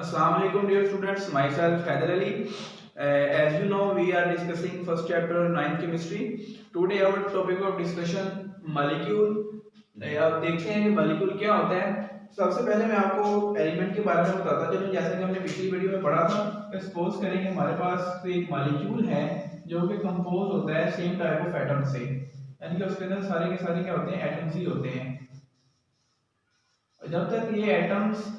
Assalamu alaikum dear students, myself Haider Ali. As you know, we are discussing first chapter 9 chemistry. Today our topic of discussion molecule. अब देखते हैं कि molecule क्या होता है। सबसे पहले मैं आपको एलिमेंट के बारे में बताता चलूं। जैसे कि हमने पिछली वीडियो में पढ़ा था, सपोज करें कि हमारे पास एक मॉलिक्यूल है जो कि कंपोज होता है सेम टाइप ऑफ एटम से, यानी कि उसके अंदर सारे के सारे क्या होते हैं, एटम्स ही होते हैं। जब तक ये एटम्स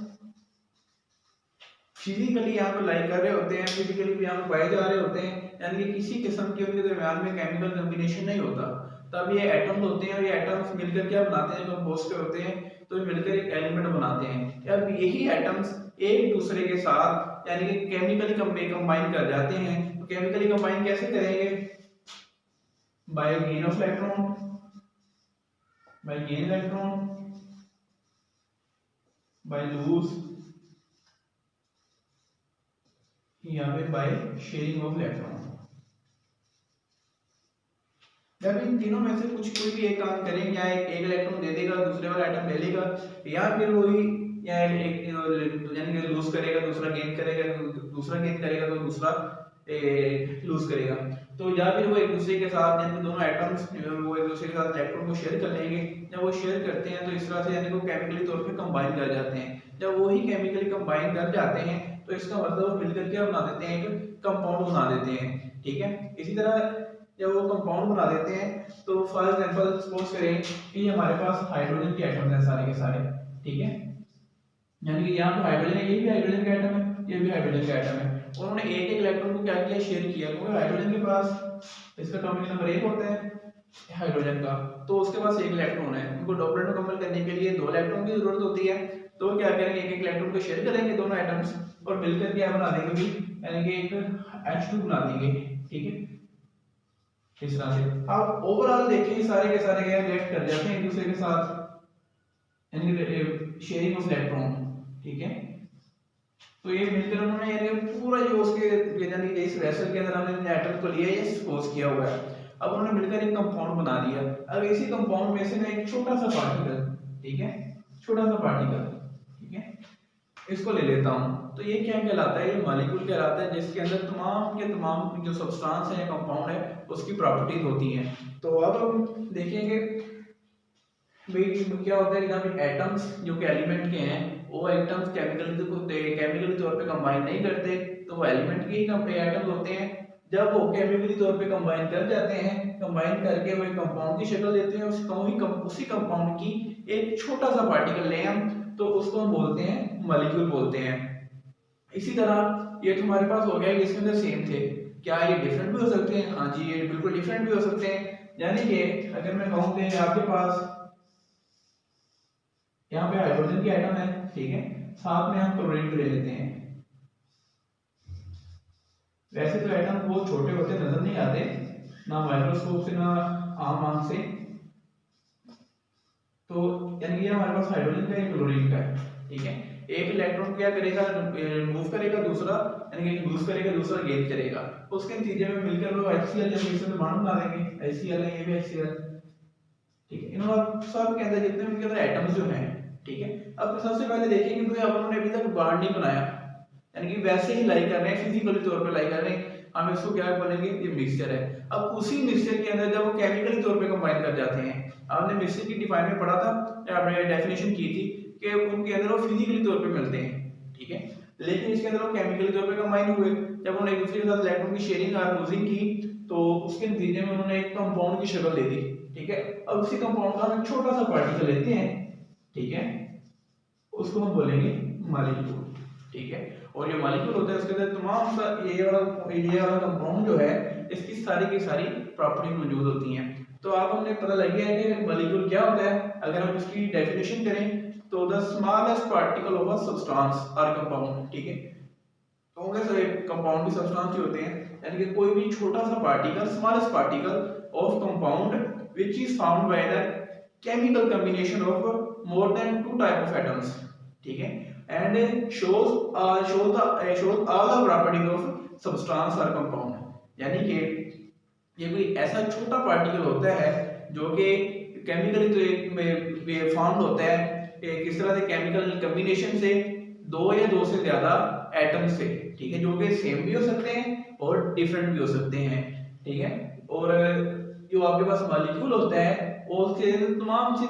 फिजिकली यहाँ पे लाई कर रहे होते हैं, फिजिकली भी यहाँ पे पाए जा रहे होते हैं, यानी कि किसी किस्म के उनके दरमियान में केमिकल कॉम्बिनेशन नहीं होता, तब ये एटम्स होते हैं और ये एटम्स मिलकर क्या बनाते हैं, कंपोज के होते हैं, तो ये मिलकर एक एलिमेंट बनाते हैं। अब यही एटम्स एक दूसरे के साथ यानी कि केमिकली कंबाइन कर जाते हैं। तो केमिकली कंबाइन कैसे करेंगे? By gain of electron, by gain electron, by lose, यहाँ पे बाय शेयरिंग ऑफ इलेक्ट्रॉन। जब इन तीनों में से कुछ कोई भी एक काम करें, या एक इलेक्ट्रॉन दे देगा, दूसरे वाला एटम ले लेगा, या फिर वही या एक यानी कि लूज करेगा, दूसरा गेन करेगा, दूसरा गेन करेगा तो दूसरा लूज करेगा, तो या फिर वो एक दूसरे के साथ यानी दोनों एटम्स वो एक दूसरे के साथ इलेक्ट्रॉन को शेयर कर लेंगे। जब वो शेयर करते हैं तो इस तरह से यानी वो केमिकली तौर पे कंबाइन कर जाते हैं। जब वो ही केमिकली कंबाइन कर जाते हैं तो इसका मतलब वो मिलकर क्या बना देते हैं, एक कंपाउंड बना देते हैं। ठीक है, इसी तरह जब वो कंपाउंड बना देते हैं तो फॉर एग्जांपल सपोज करें कि हमारे पास हाइड्रोजन के एटम हैं सारे के सारे। ठीक है, यानी कि यहाँ पे हाइड्रोजन है, ये भी हाइड्रोजन का एटम है, ये भी हाइड्रोजन का एटम है। उन्होंने एक एक इलेक्ट्रॉन को क्या किया, शेयर किया, क्योंकि हाइड्रोजन के पास इसका एटॉमिक नंबर 1 होता है हाइड्रोजन का, तो उसके पास एक इलेक्ट्रॉन है। उनको डबलेट मुकम्मल करने के लिए 2 इलेक्ट्रॉन की जरूरत होती है। तो वो क्या करेंगे, एक एक इलेक्ट्रॉन को शेयर करेंगे दोनों एटम्स और मिलकर क्या बना देंगे भी, यानी कि एक H2 बना देंगे। ठीक है, इस तरह से आप ओवरऑल देखिए सारे के सारे क्या रिएक्ट कर जाते हैं एक दूसरे के साथ, यानी कि शेयरिंग ऑफ इलेक्ट्रॉन। ठीक है, तो ये मिलकर उन्होंने यानी पूरा जो उसके यानी कि इस वेसल के अंदर हमने एटम को लिया, ये सपोज किया हुआ है। अब उन्होंने मिलकर एक कंपाउंड बना दिया। अब इसी कंपाउंड में से मैं एक छोटा सा पार्टिकल, ठीक है, छोटा सा पार्टिकल, ठीक है, इसको ले लेता हूँ, तो ये क्या कहलाता है, ये मॉलिक्यूल कहलाता है, जिसके अंदर तमाम के तमाम जो सब्सटेंस है, कंपाउंड है, उसकी प्रॉपर्टीज होती हैं। तो अब हम देखेंगे भाई क्या होता है कि जब एटम्स जो कि एलिमेंट के हैं, वो एटम्स केमिकली तौर पे कंबाइन नहीं करते, तो वो एलिमेंट के ही एटम्स होते हैं। जब वो केमिकली तौर पे कंबाइन कर जाते हैं, कंबाइन करके वो एक कंपाउंड की शक्ल लेते हैं, उसी कंपाउंड की एक छोटा सा पार्टिकल लें हम, तो उसको हम बोलते हैं मॉलिक्यूल बोलते हैं। इसी तरह ये तो हमारे पास हो गया कि इसके अंदर सेम थे। क्या ये डिफरेंट भी हो सकते हैं? हाँ जी, ये बिल्कुल डिफरेंट भी हो सकते हैं। यानी कि अगर मैं कहूँ कि आपके पास यहाँ पे हाइड्रोजन की एटम है, ठीक है, साथ में हम क्लोरीन को ले लेते हैं। वैसे तो एटम बहुत छोटे होते नजर नहीं आते, ना माइक्रोस्कोप से ना आम आंख से, तो यानी कि हमारे पास हाइड्रोजन का, क्लोरीन का है। ठीक है, एक इलेक्ट्रॉन क्या करेगा, मूव करेगा, दूसरा यानी कि लूज करेगा, दूसरा गेन करेगा, उसके नतीजे में मिलकर वो HCl या फिर से बॉन्ड बना देंगे, HCl है, ये भी HCl। ठीक है, इन्होंने सब के अंदर जितने उनके अंदर एटम्स जो हैं, ठीक है, अब सबसे पहले देखेंगे तो अब उन्होंने अभी तक बॉन्ड नहीं बनाया, यानी कि वैसे ही लाई कर रहे हैं, फिजिकली तौर पे लाई कर रहे हैं। हम इसको क्या बोलेंगे, ये मिक्सचर है। अब उसी मिक्सचर के अंदर जब वो केमिकली तौर पे कंबाइन कर जाते हैं, आपने मिक्सचर की डिफाइन में पढ़ा था, आपने डेफिनेशन की थी कि उनके अंदर वो फिजिकली तौर पे मिलते हैं, ठीक है, लेकिन इसके अंदर वो केमिकली तौर पे कंबाइन हुए। जब उन्होंने एक दूसरे के साथ इलेक्ट्रॉन की शेयरिंग और लूजिंग की, तो उसके नतीजे में उन्होंने एक कंपाउंड की शक्ल ले दी। ठीक है, अब उसी कंपाउंड का हम एक छोटा सा पार्टिकल लेते हैं, ठीक है, उसको हम बोलेंगे मॉलिक्यूल। ठीक है, और ये मॉलिक्यूल होता है, उसके अंदर तमाम सा ये वाला कंपाउंड जो है, इसकी सारी की सारी प्रॉपर्टी मौजूद होती हैं। तो आप हमने पता लग गया है कि मॉलिक्यूल क्या होता है। अगर हम इसकी डेफिनेशन करें तो the smallest particle of a substance और कंपाउंड। ठीक है, तो वैसे कंपाउंड की सब्सटेंस होते हैं, यानी कि कोई भी छोटा सा particle, smallest particle of compound which is found by the chemical combination of more than 2 type of atoms. ठीक है, and shows all the properties of substance or compound, यानी कि ये कोई ऐसा छोटा पार्टिकल होता है जो कि केमिकली तो एक में फाउंड होता है, किस तरह से केमिकल कॉम्बिनेशन से दो या दो से ज्यादा एटम से, ठीक है, जो कि सेम भी हो सकते हैं और डिफरेंट भी हो सकते हैं, ठीक है। और जो आपके पास मॉलिक्यूल होता है वो उसके तमाम जो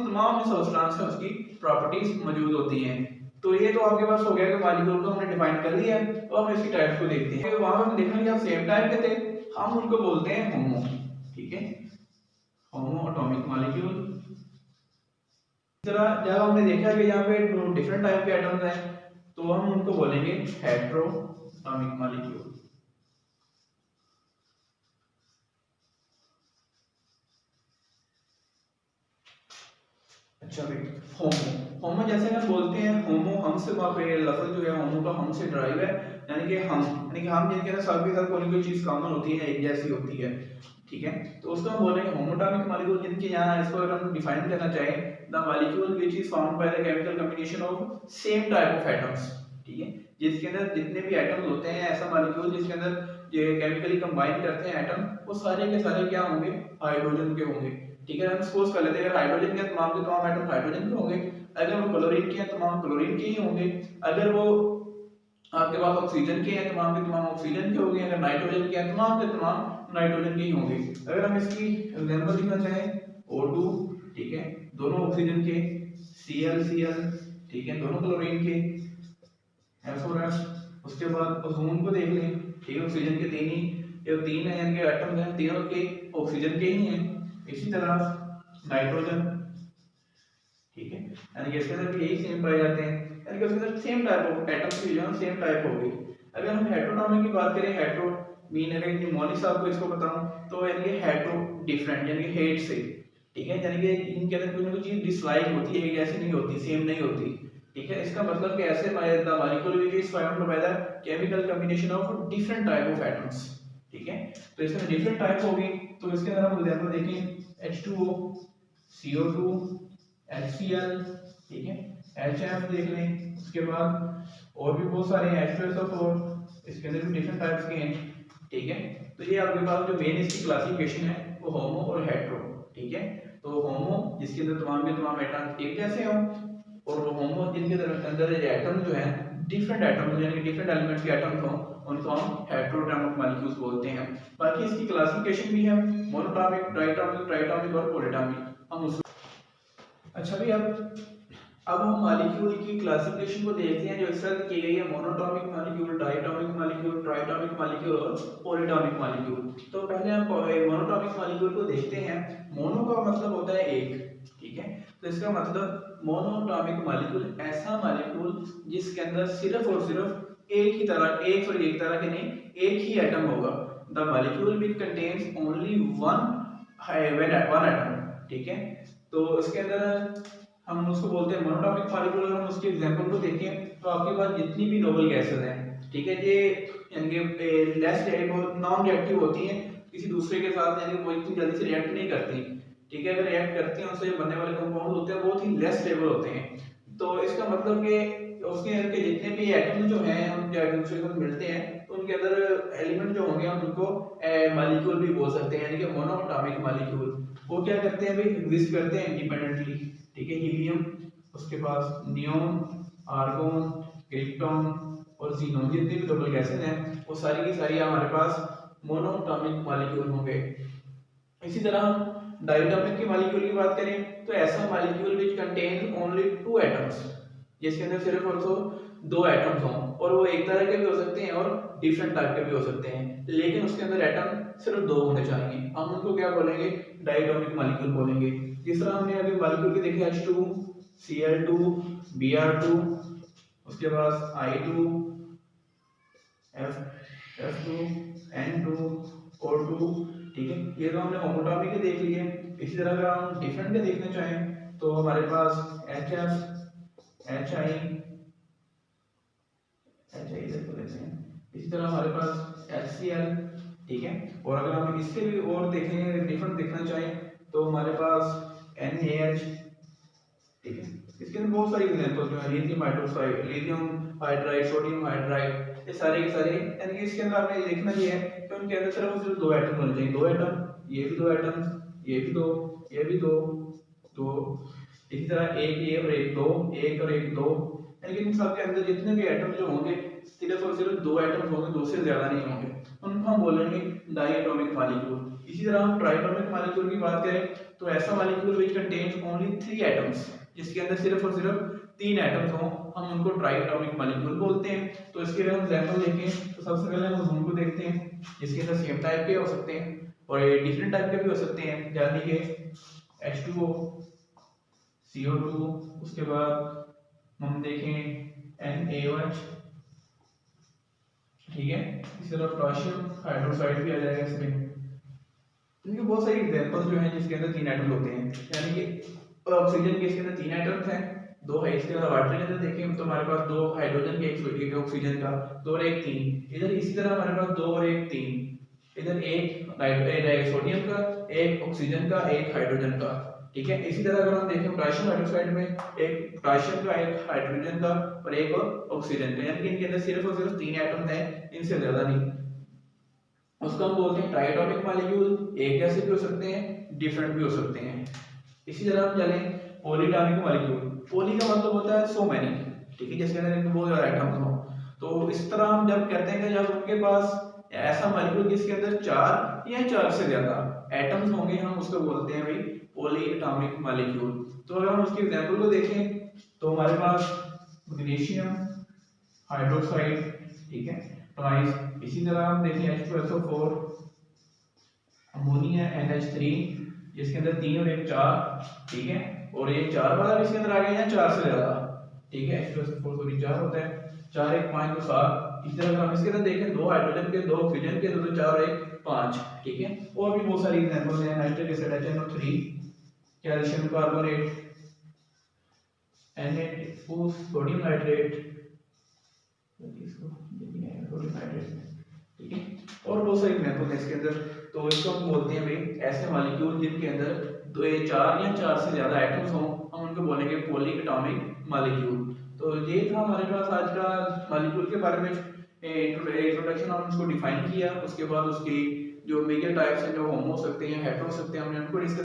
सब्सटेंस है उसकी प्रॉपर्टीज मौजूद होती हैं। तो ये तो आपके पास हो गया कि मॉलिक्यूल को हमने डिफाइन कर लिया है। तो हम इसकी टाइप्स को देखते हैं। वहां पे हम देखेंगे आप सेम टाइप के थे, हम उनको बोलते हैं होमो, ठीक है, होमो एटॉमिक मॉलिक्यूल। जरा जब हमने देखा कि यहाँ पे डिफरेंट टाइप के एटम्स हैं तो हम उनको बोलेंगे हेटेरो एटॉमिक मॉलिक्यूल। अच्छा भाई, होमो, होमो जैसे हम बोलते हैं होमो, हम से वहाँ पे लफ्ज जो है होमो का हम से ड्राइव है, यानी कि हम, यानी कि हम जिनके अंदर सबके साथ कोई चीज कॉमन होती है, एक जैसी होती है, ठीक है। तो उसको हम बोलेंगे होमोटॉमिक मॉलिक्यूल, जिनके यहाँ इसको अगर हम डिफाइन करना चाहें, the molecule which is found by the chemical combination of same type of atoms, ठीक है, जिसके अंदर जितने भी एटम्स होते हैं, ऐसा मॉलिक्यूल जिसके अंदर ये केमिकली कंबाइन करते हैं एटम, वो सारे के सारे क्या होंगे, हाइड्रोजन के होंगे, ठीक है। हम सपोज कर लेते हैं अगर हाइड्रोजन के तमाम एटम हाइड्रोजन के होंगे, अगर वो क्लोरीन के हैं तमाम क्लोरीन के ही होंगे, अगर वो आपके पास ऑक्सीजन के हैं तमाम के तमाम ऑक्सीजन के होंगे, अगर नाइट्रोजन के हैं तमाम के तमाम नाइट्रोजन के ही होंगे। अगर हम इसकी एग्जांपल लिखना चाहें O2, ठीक है, दोनों ऑक्सीजन के, Cl, ठीक है, दोनों क्लोरीन के, F, उसके बाद ओजोन को देख लें, ठीक है, ऑक्सीजन के तीन ही, ये तीन है यानी कि एटम हैं, तीनों के ऑक्सीजन के ही हैं। इसी तरह नाइट्रोजन, ठीक है, यानी कि इसके अंदर भी यही सेम पाए जाते हैं, यानी कि उसके अंदर सेम टाइप ऑफ एटम्स की जो है सेम टाइप होगी। अगर हम हेटेरोटॉमिक की बात करें, हेटेरो मीन अगर निमोनिक्स आपको इसको बताऊं तो यानी कि हेटेरो डिफरेंट, यानी कि हेट से, ठीक है, यानी कि इनके अंदर कोई ना कोई चीज डिसलाइक होती है, जैसी नहीं होती, सेम नहीं होती, ठीक है। इसका मतलब कि ऐसे the molecule which is found by the chemical combination of different type of atoms, ठीक है। तो इसमें डिफरेंट टाइप होगी, तो इसके अंदर हम एग्जांपल देखें H2O, CO2, HCl, ठीक है, HF देख लें, उसके बाद और भी बहुत सारे हैं, H2SO4, इसके अंदर भी डिफरेंट टाइप्स के हैं, ठीक है। तो ये आपके पास जो मेन इसकी क्लासिफिकेशन है वो होमो और हेटेरो, ठीक है। तो होमो जिसके अंदर तमाम के तमाम एटम एक जैसे हों, और होमो जिनके अंदर एटम जो है डिफरेंट एटम, यानी कि डिफरेंट एलिमेंट्स के एटम्स हों, उनको हम हेटेरोटॉमिक मॉलिक्यूल्स बोलते हैं। बाकी इसकी क्लासिफिकेशन भी है, मोनोटॉमिक, डाइटॉमिक, ट्राइटॉमिक और पॉलीटॉमिक, हम उस अच्छा भी अब हम मॉलिक्यूल की क्लासिफिकेशन को देखते हैं जो इस तरह की गई है, monoatomic molecule, diatomic molecule, triatomic molecule और पॉलीटॉमिक मॉलिक्यूल। तो पहले हम मोनोटॉमिक मॉलिक्यूल को देखते हैं। मोनो का मतलब होता है एक, ठीक है, तो इसका मतलब मोनोटॉमिक मॉलिक्यूल ऐसा मॉलिक्यूल जिसके अंदर सिर्फ और सिर्फ एक ही तरह, एक तरह के नहीं, एक ही एटम होगा। The molecule which contains only one atom, ठीक है। तो इसके अंदर हम उसको बोलते हैं मोनोटॉमिक मॉलिक्यूल। अगर हम उसके एग्जांपल को देखें तो आपके पास जितनी भी नोबल गैसेस हैं, ठीक है, ये यानी कि लेस नॉन रिएक्टिव होती हैं किसी दूसरे के साथ, यानी वो इतनी जल्दी से रिएक्ट नहीं करती, ठीक है। अगर रिएक्ट करती हैं उससे बनने वाले कंपाउंड होते हैं बहुत ही लेस स्टेबल होते हैं। तो इसका मतलब कि उसके अंदर के जितने भी एटम जो हैं हम एक दूसरे के साथ मिलते हैं तो उनके अंदर एलिमेंट जो होंगे हम उनको मॉलिक्यूल भी बोल सकते हैं, यानी कि मोनोटॉमिक मॉलिक्यूल। वो क्या करते हैं भाई, एग्जिस्ट करते हैं इंडिपेंडेंटली, ठीक है। हीलियम, उसके पास नियोन, आर्गोन, क्रिप्टॉन और जीनोन, जितनी भी डबल गैसेस हैं वो सारी की सारी हमारे पास मोनोटॉमिक मॉलिक्यूल होंगे। इसी तरह हम डाइटॉमिक की मॉलिक्यूल की बात करें तो ऐसा molecule which contain only two atoms, जिसके अंदर सिर्फ और सिर्फ दो एटम्स हों, और वो एक तरह के भी हो सकते हैं और डिफरेंट टाइप के भी हो सकते हैं, लेकिन उसके अंदर एटम सिर्फ दो होने चाहिए, हम उनको क्या बोलेंगे, डाइटॉमिक मॉलिक्यूल बोलेंगे। जिस तरह हमने अभी मॉलिक्यूल के देखे H2, Cl2, Br2, उसके बाद I2, F2, N2, O2, ठीक है, ये तो हमने होमोटॉमिक के देख लिए। इसी तरह अगर हम डिफरेंट के देखना चाहें तो हमारे पास HF, HI, देखो लेते हैं, इसी तरह हमारे पास HCl, ठीक है। और अगर हम इससे भी और देखें, डिफरेंट देखना चाहें तो हमारे पास NaH, ठीक है। इसके अंदर बहुत सारी एग्जांपल्स जो है, lithium hydroxide, lithium hydride, sodium hydride, ये सारे के सारे, यानी कि इसके अंदर आपने देखना ये है कि उनके अंदर सिर्फ और सिर्फ दो एटम होने चाहिए, दो एटम, ये भी दो एटम, ये भी दो, ये भी दो, दो, इसी तरह एक ये और एक दो, एक और एक दो, लेकिन सबके अंदर जितने भी एटम जो होंगे सिर्फ और सिर्फ दो एटम्स होंगे, दो से ज्यादा नहीं होंगे, उनको हम बोलेंगे डायटोमिक मॉलिक्यूल। इसी तरह हम ट्राइटोमिक मॉलिक्यूल की बात करें तो ऐसा molecule which contains only 3 atoms, जिसके अंदर सिर्फ और सिर्फ 3 एटम्स हों, हम उनको ट्राइटोमिक मॉलिक्यूल बोलते हैं। तो इसके अगर हम एग्जांपल देखें तो सबसे पहले हम ओजोन को देखते हैं, जिसके अंदर सेम टाइप के हो सकते हैं और डिफरेंट टाइप के भी हो सकते हैं, यानी कि H2O, CO2, उसके बाद हम देखें NaOH, ठीक है। इसी तरह पोटेशियम हाइड्रोक्साइड भी आ जाएगा इसमें। इनके बहुत सारी एग्जांपल्स जो हैं जिसके अंदर 3 एटम होते हैं, यानी कि ऑक्सीजन के इसके अंदर 3 एटम्स हैं, 2 है। इसके अलावा वाटर के अंदर देखें तो हमारे पास 2 हाइड्रोजन के, एक ऑक्सीजन का, 2 और 1 3। इधर इसी तरह हमारे पास 2 और 1 3, इधर एक सोडियम का, एक ऑक्सीजन का, एक हाइड्रोजन का, ठीक है। इसी तरह अगर हम देखें पोटेशियम हाइड्रोक्साइड में एक पोटेशियम का, एक हाइड्रोजन का और एक ऑक्सीजन का, यानी कि इनके अंदर सिर्फ और सिर्फ 3 एटम हैं, इनसे ज्यादा नहीं। उसको हम बोलते हैं ट्राइटोमिक मॉलिक्यूल। एक जैसे भी हो सकते हैं, डिफरेंट भी हो सकते हैं। इसी तरह हम चलें पॉलीटॉमिक मॉलिक्यूल। पॉली का मतलब होता है सो मैनी, ठीक है, जिसके अंदर बहुत ज्यादा एटम्स हो। तो इस तरह हम जब कहते हैं कि जब उनके पास ऐसा मॉलिक्यूल जिसके अंदर 4 या 4 से ज्यादा एटम्स होंगे, हम उसको बोलते हैं भाई पॉलीएटॉमिक मॉलिक्यूल। तो अगर हम उसके एग्जांपल को देखें तो हमारे पास मैग्नीशियम हाइड्रोक्साइड, ठीक है, ट्वाइस। इसी तरह हम देखें H2SO4, अमोनिया NH3, जिसके अंदर 3 और 1 4, ठीक है, और ये 4 वाला भी इसके अंदर आ गया या 4 से ज्यादा, ठीक है। H2SO4 सॉरी 4 होता है, 4 1 5 तो 7। इसी तरह हम इसके अंदर देखें 2 हाइड्रोजन के, 2 ऑक्सीजन के, तो 4 और 1 5, ठीक है। और भी बहुत सारी एग्जांपल्स हैं, nitric acid HNO3, calcium carbonate Na2, sodium nitrate, sodium nitrate, ठीक है। और बहुत सारी एग्जांपल है इसके अंदर। तो इसको हम बोलते हैं भाई ऐसे मॉलिक्यूल जिनके अंदर 2 या 4 या 4 से ज्यादा एटम्स हों, हम उनको बोलेंगे पॉलीएटॉमिक मॉलिक्यूल। तो ये था हमारे पास आज का मॉलिक्यूल के बारे में इंट्रोडक्शन, हमने उसको डिफाइन किया। उसके बाद उसकी जो मेजर टाइप्स हैं, जो होमो हो सकते हैं, हेटेरो हो सकते हैं, हमने उनको डिस्कस